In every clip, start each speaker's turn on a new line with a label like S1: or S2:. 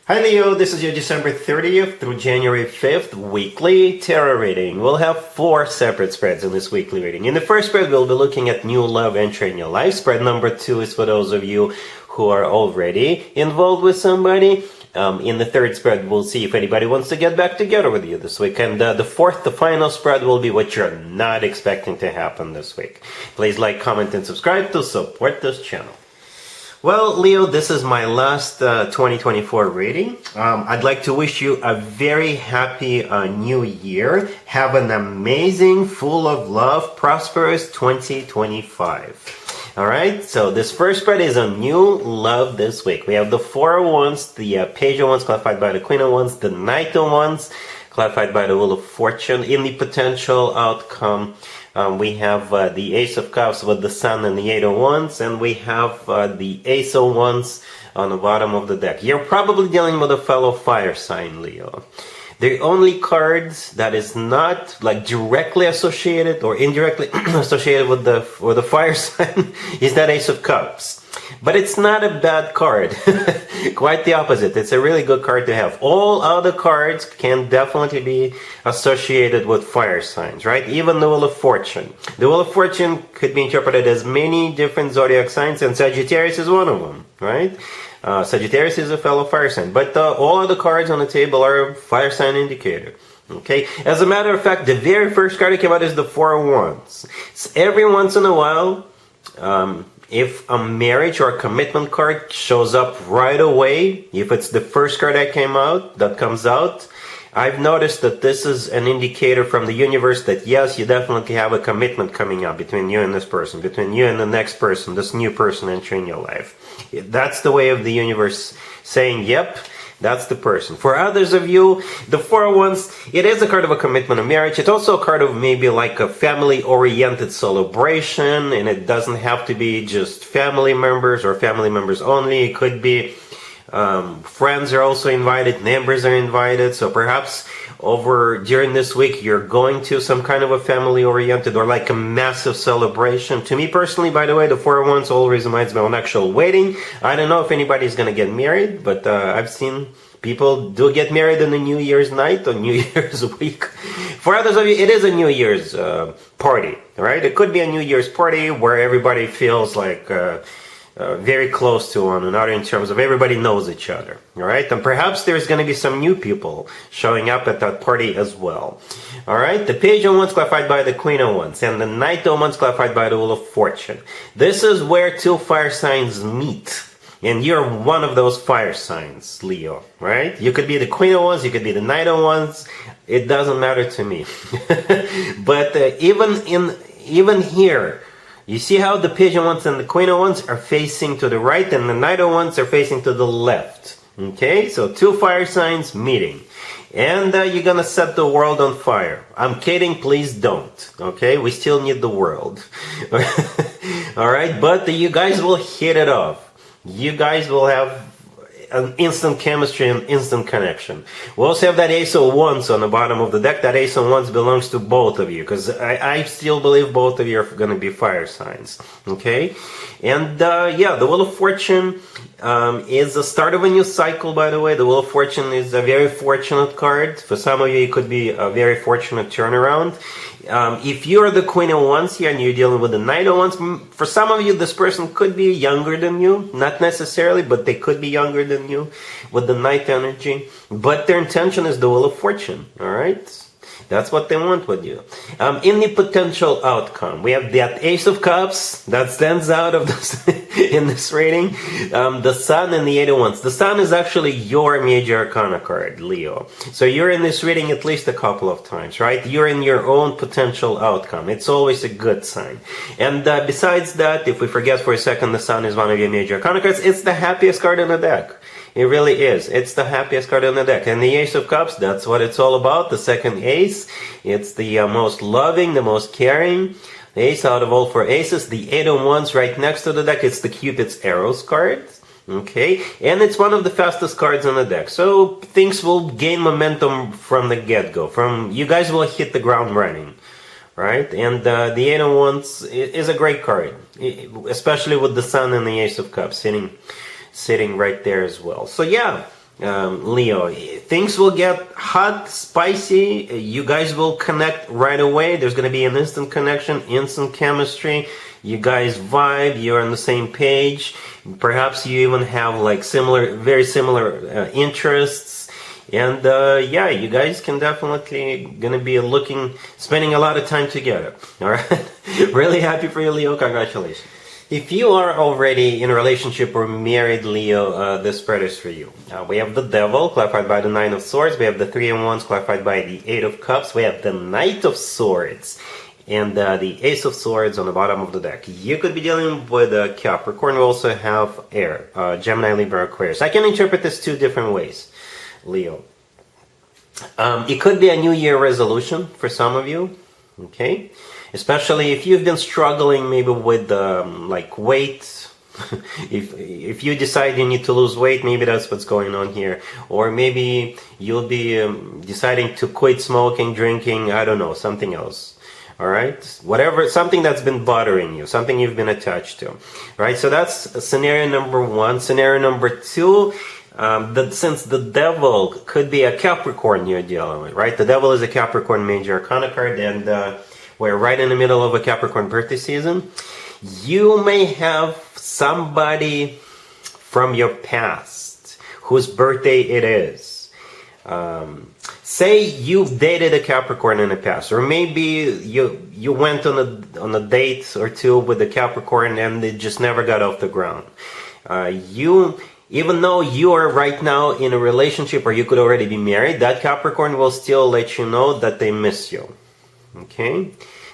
S1: Hi Leo, this is your December 30th through January 5th weekly tarot reading. We'll have 4 separate spreads in this weekly reading. In the first spread, we'll be looking at new love entering your life. Spread number 2 is for those of you who are already involved with somebody. In the third spread, we'll see if anybody wants to get back together with you this week. And the fourth, the final spread, will be what you're not expecting to happen this week. Please like, comment, and subscribe to support this channel. Well, Leo, this is my last 2024 reading. I'd like to wish you a very happy new year. Have an amazing, full of love, prosperous 2025. All right, so this first spread is a new love this week. We have the Four of Wands, the Page of Wands clarified by the Queen of Wands, the Knight of Wands clarified by the Wheel of Fortune. In the potential outcome, we have the Ace of Cups with the Sun and the Eight of Wands, and we have the Ace of Wands on the bottom of the deck. You're probably dealing with a fellow fire sign, Leo. The only cards that is not like directly associated or indirectly associated with the fire sign is that Ace of Cups. But it's not a bad card. Quite the opposite. It's a really good card to have. All other cards can definitely be associated with fire signs, right? Even the Wheel of Fortune. The Wheel of Fortune could be interpreted as many different zodiac signs, and Sagittarius is one of them, right? Sagittarius is a fellow fire sign. But all other cards on the table are a fire sign indicator. Okay, as a matter of fact, the very first card that came out is the Four of Wands. So every once in a while, if a marriage or a commitment card shows up right away, if it's the first card that comes out, I've noticed that this is an indicator from the universe that yes, you definitely have a commitment coming up between you and this person, between you and the next person, this new person entering your life. That's the way of the universe saying, yep, that's the person. For others of you, the Four of Wands, it is a card of a commitment of marriage. It's also a card of maybe like a family-oriented celebration, and it doesn't have to be just family members or family members only. It could be friends are also invited, neighbors are invited. So perhaps during this week, you're going to some kind of a family-oriented or like a massive celebration. To me personally, by the way, the Four of Wands always reminds me of an actual wedding. I don't know if anybody's going to get married, but I've seen people do get married on the New Year's night or New Year's week. For others of you, it is a New Year's party, right? It could be a New Year's party where everybody feels like very close to one another in terms of everybody knows each other, all right? And perhaps there's going to be some new people showing up at that party as well, all right? The Page of Wands clarified by the Queen of Wands and the Knight of Wands clarified by the Wheel of Fortune. This is where two fire signs meet, and you're one of those fire signs, Leo, right? You could be the Queen of Wands, you could be the Knight of Wands. It doesn't matter to me. But even here, you see how the Page of Wands and the Queen of Wands are facing to the right and the Knight of Wands are facing to the left. Okay, so two fire signs meeting. And you're gonna set the world on fire. I'm kidding, please don't. Okay, we still need the world. Alright, but you guys will hit it off. You guys will have an instant chemistry and instant connection. We also have that Ace of Wands on the bottom of the deck. That Ace of Wands belongs to both of you, because I still believe both of you are going to be fire signs. Okay? And yeah, the Wheel of Fortune is the start of a new cycle, by the way. The Wheel of Fortune is a very fortunate card. For some of you, it could be a very fortunate turnaround. If you're the Queen of Wands here and you're dealing with the Knight of Wands, for some of you, this person could be younger than you. Not necessarily, but they could be younger than you with the Knight energy. But their intention is the Wheel of Fortune, all right? That's what they want with you. In the potential outcome, we have that Ace of Cups that stands out of this in this reading. The Sun and the Eight of Wands. The Sun is actually your major arcana card, Leo. So you're in this reading at least a couple of times, right? You're in your own potential outcome. It's always a good sign. And besides that, if we forget for a second, the Sun is one of your major arcana cards. It's the happiest card in the deck. It really is. It's the happiest card on the deck. And the Ace of Cups, that's what it's all about. The second ace. It's the most loving, the most caring. The ace out of all 4 aces. The Eight of Wands right next to the deck. It's the Cupid's arrows card. Okay. And it's one of the fastest cards on the deck. So things will gain momentum from the get-go. You guys will hit the ground running. Right? And the Eight of Wands is a great card. Especially with the Sun and the Ace of Cups sitting right there as well. So yeah, Leo, things will get hot, spicy. You guys will connect right away. There's going to be an instant connection, instant chemistry. You guys vibe. You're on the same page. Perhaps you even have like very similar interests. And yeah, you guys can definitely gonna be spending a lot of time together. All right, really happy for you, Leo. Congratulations. If you are already in a relationship or married, Leo, this spread is for you. We have the Devil, clarified by the Nine of Swords. We have the Three of Wands, clarified by the Eight of Cups. We have the Knight of Swords and the Ace of Swords on the bottom of the deck. You could be dealing with Capricorn. We also have Air, Gemini, Libra, Aquarius. I can interpret this two different ways, Leo. It could be a New Year resolution for some of you, okay? Especially if you've been struggling maybe with like weight. if you decide you need to lose weight, maybe that's what's going on here. Or maybe you'll be deciding to quit smoking, drinking, I don't know, something else. All right, whatever, something that's been bothering you, something you've been attached to. All right, so that's scenario number one. Scenario number two, since the Devil could be a Capricorn you're dealing with, right? The Devil is a Capricorn major arcana card, and we're right in the middle of a Capricorn birthday season. You may have somebody from your past whose birthday it is. Say you've dated a Capricorn in the past, or maybe you went on a date or two with a Capricorn and it just never got off the ground. Even though you are right now in a relationship or you could already be married, that Capricorn will still let you know that they miss you. Okay?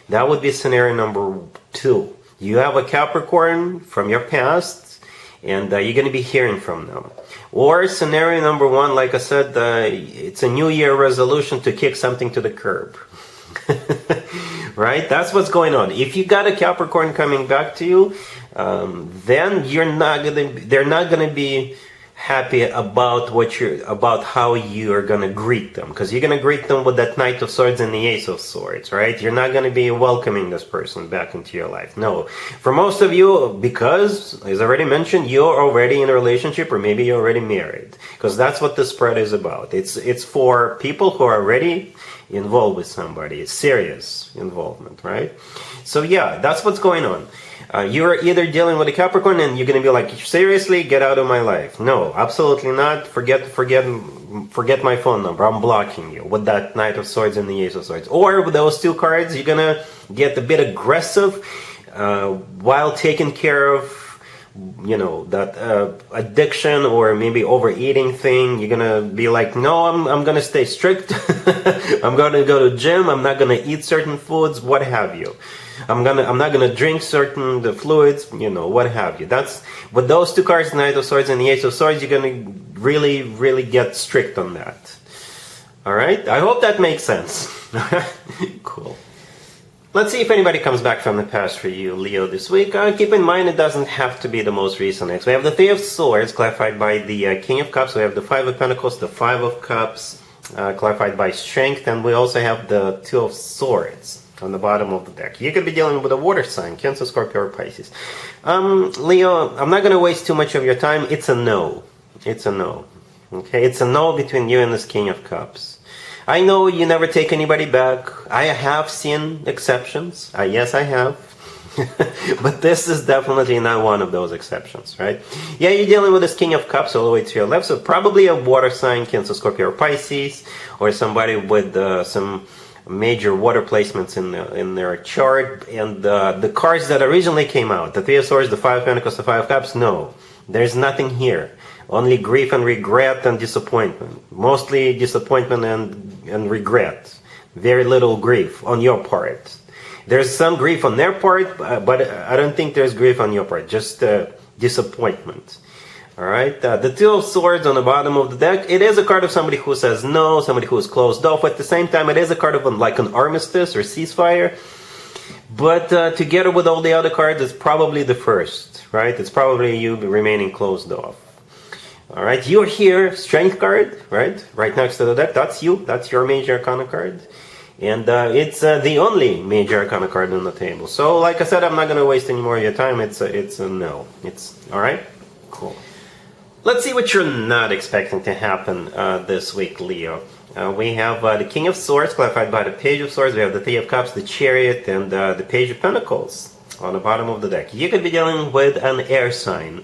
S1: That would be scenario number two. You have a Capricorn from your past, and you're going to be hearing from them. Or scenario number one, like I said, it's a New Year resolution to kick something to the curb. Right? That's what's going on. If you got a Capricorn coming back to you, then they're not gonna be happy about how you are gonna greet them, because you're gonna greet them with that Knight of Swords and the Ace of Swords, right? You're not gonna be welcoming this person back into your life. No, for most of you, because as I already mentioned, you're already in a relationship or maybe you're already married, because that's what the spread is about. It's for people who are already involved with somebody. It's serious involvement, right? So yeah, that's what's going on. You're either dealing with a Capricorn and you're going to be like, seriously, get out of my life. No, absolutely not. Forget my phone number. I'm blocking you with that Knight of Swords and the Ace of Swords. Or with those two cards, you're going to get a bit aggressive while taking care of, that addiction or maybe overeating thing. You're going to be like, no, I'm going to stay strict. I'm going to go to gym. I'm not going to eat certain foods, what have you. I'm not gonna drink certain fluids, what have you. That's with those two cards, the Knight of Swords and the Ace of Swords, you're gonna really, really get strict on that. All right, I hope that makes sense. Cool. Let's see if anybody comes back from the past for you, Leo, this week. Keep in mind, it doesn't have to be the most recent. Next, we have the Three of Swords, clarified by the King of Cups. We have the Five of Pentacles, the Five of Cups, clarified by Strength, and we also have the Two of Swords on the bottom of the deck. You could be dealing with a water sign, Cancer, Scorpio, or Pisces. Leo, I'm not going to waste too much of your time. It's a no. It's a no. Okay, it's a no between you and this King of Cups. I know you never take anybody back. I have seen exceptions. Yes, I have. But this is definitely not one of those exceptions, right? Yeah, you're dealing with this King of Cups all the way to your left, so probably a water sign, Cancer, Scorpio, or Pisces, or somebody with some major water placements in their chart. And the cards that originally came out, the Three of Swords, the Five of Pentacles, the Five of Cups, no, there's nothing here. Only grief and regret and disappointment. Mostly disappointment and regret. Very little grief on your part. There's some grief on their part, but I don't think there's grief on your part. Just disappointment. All right, the Two of Swords on the bottom of the deck, it is a card of somebody who says no, somebody who is closed off. At the same time, it is a card of like an armistice or ceasefire. But together with all the other cards, it's probably the first, right? It's probably you remaining closed off. All right, you're here, Strength card, right? Right next to the deck, that's you. That's your major arcana card. And it's the only major arcana card on the table. So, like I said, I'm not going to waste any more of your time. It's a no. It's all right? Cool. Let's see what you're not expecting to happen this week, Leo. We have the King of Swords clarified by the Page of Swords. We have the Three of Cups, the Chariot, and the Page of Pentacles on the bottom of the deck. You could be dealing with an air sign.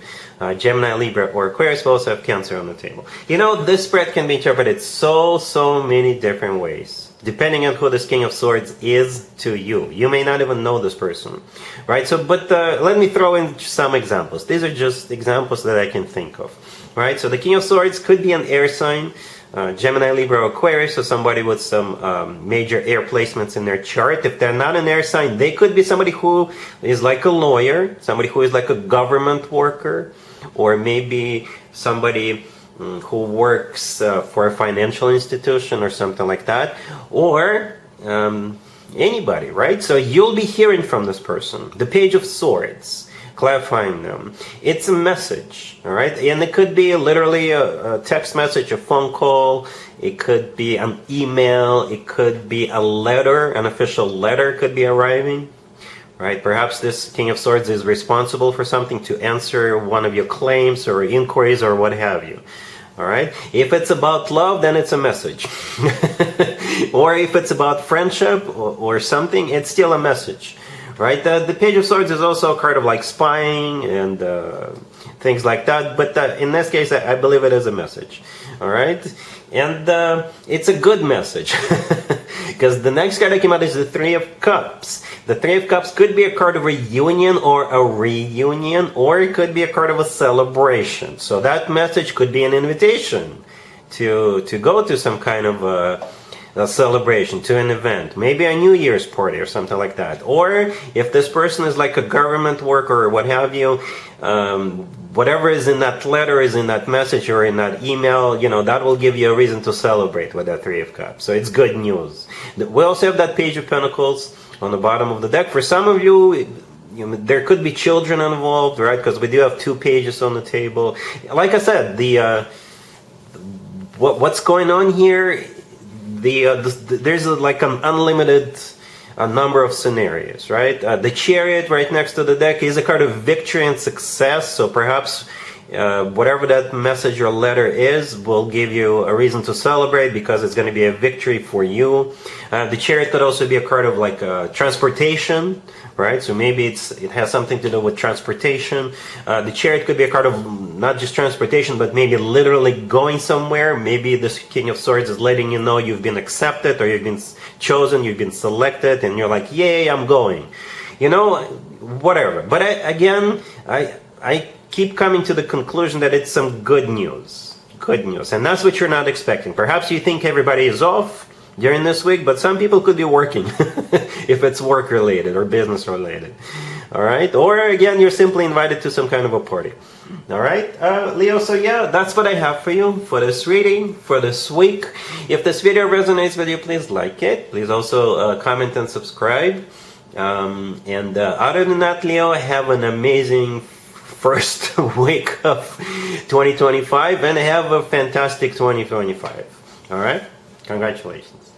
S1: Gemini, Libra, or Aquarius. We also have Cancer on the table. You know, this spread can be interpreted so many different ways, depending on who this King of Swords is to you. You may not even know this person, right? So, but let me throw in some examples. These are just examples that I can think of, right? So the King of Swords could be an air sign, Gemini, Libra, or Aquarius, so somebody with some major air placements in their chart. If they're not an air sign, they could be somebody who is like a lawyer, somebody who is like a government worker, or maybe somebody who works for a financial institution or something like that, or anybody, right? So you'll be hearing from this person. The Page of Swords, clarifying them. It's a message, all right? And it could be literally a text message, a phone call. It could be an email. It could be a letter, an official letter could be arriving. Right? Perhaps this King of Swords is responsible for something, to answer one of your claims or inquiries or what have you. All right? If it's about love, then it's a message. Or if it's about friendship or something, it's still a message. Right? The Page of Swords is also a card of like spying and things like that. But in this case, I believe it is a message. All right? And it's a good message. Because the next card that came out is the Three of Cups. The Three of Cups could be a card of a union or a reunion, or it could be a card of a celebration. So that message could be an invitation to go to some kind of a celebration, to an event, maybe a New Year's party or something like that. Or if this person is like a government worker or what have you, whatever is in that letter, is in that message or in that email, you know, that will give you a reason to celebrate with that Three of Cups. So it's good news. We also have that Page of Pentacles on the bottom of the deck. For some of you, there could be children involved, right? Because we do have two pages on the table. Like I said, what's going on here? There's like an unlimited number of scenarios, right? The Chariot right next to the deck is a card of victory and success. So perhaps whatever that message or letter is will give you a reason to celebrate, because it's going to be a victory for you. The Chariot could also be a card of like transportation, right? So maybe it has something to do with transportation. The Chariot could be a card of not just transportation, but maybe literally going somewhere. Maybe this King of Swords is letting you know you've been accepted, or you've been chosen, you've been selected, and you're like, yay, I'm going. You know, whatever. But I keep coming to the conclusion that it's some good news. Good news. And that's what you're not expecting. Perhaps you think everybody is off during this week, but some people could be working if it's work related or business related. All right? Or again, you're simply invited to some kind of a party. All right, Leo, so yeah, that's what I have for you for this reading, for this week. If this video resonates with you, please like it. Please also comment and subscribe. And other than that, Leo, have an amazing first week of 2025, and have a fantastic 2025. All right? Congratulations.